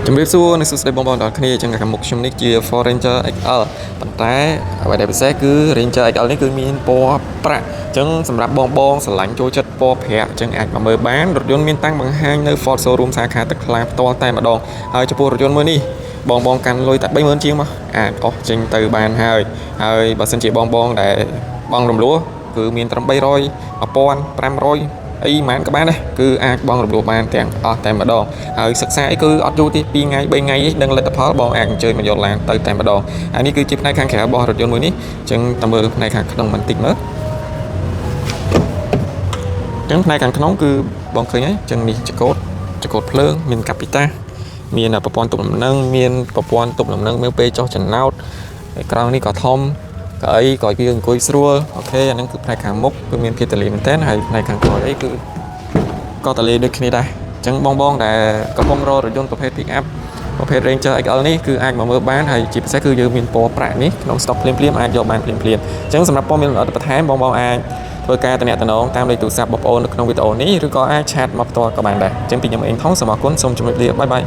ជំរាបសួរអ្នកសួស្តីបងប្អូនទាំងអស់គ្នាចឹងខាងមុខខ្ញុំនេះជា Ford Ranger XL ប៉ុន្តែអ្វីដែលពិសេសគឺ Ranger XL នេះគឺមានពណ៌ប្រាក់ចឹងសម្រាប់បងស្រឡាញ់ចូលចិត្តពណ៌ប្រាក់ចឹងអាចមកមើលបានរថយន្តមានតាំងបង្ហាញនៅ Ford Showroom សាខាទឹកខ្លាផ្ទាល់តែម្ដងហើយចំពោះរថយន្តមួយនេះបងកាន់លុយតែ 30000 ជាងមកអាចអស់ចេញទៅបានហើយបើសិនជាបងដែលបងរំលោះគឺមានត្រឹម300 1500អីមិនក៏បានដែរគឺអាចបងរំលោះបានទាំងអស់តែម្ដងហើយសិក្សាអីគឺអត់យូរទេ2ថ្ងៃ3ថ្ងៃដឹងលទ្ធផលបងអាចអញ្ជើញមកយកឡានទៅតែម្ដងហើយនេះគឺជាផ្នែកខាងក្រៅរបស់រថយន្តមួយនេះអញ្ចឹងតើមើលផ្នែកខាងក្នុងបន្តិចមើលអញ្ចឹងផ្នែកខាងក្នុងគឺបងឃើញហើយអញ្ចឹងនេះចង្កូតភ្លើងមានកាពីតាមានប្រព័ន្ធទប់លំនឹងមានប្រព័ន្ធទប់លំនឹងមើលពេលចុះចំណោតហើយក្រោយនេះក៏ធំក៏អីក៏វាអង្គុយស្រួលអូខេអាហ្នឹងគឺផ្នែកខាងមុខគឺមានភាពទលាមែនតើហើយផ្នែកខាងក្រោយអីគឺក៏ទលាដូចគ្នាដែរអញ្ចឹងបងដែលកំពុងរករថយន្តប្រភេទ pick up ប្រភេទ Ranger XL នេះគឺអាចមកមើលបានហើយជាពិសេសគឺយើងមានពណ៌ប្រាក់នេះក្នុង stock ភ្លាមអាចយកបានភ្លាមអញ្ចឹងសម្រាប់ព័ត៌មានលម្អិតបន្ថែមបងអាចធ្វើការទំនាក់ទំនងតាមលេខទូរស័ព្ទបងប្អូននៅក្នុងវីដេអូនេះឬក៏អាចឆាតមកផ្ទាល់ក៏បានដែរអញ្ចឹងពីខ្ញុំអេងថងសូមអរគុណសូមជម្រាបលាបាយ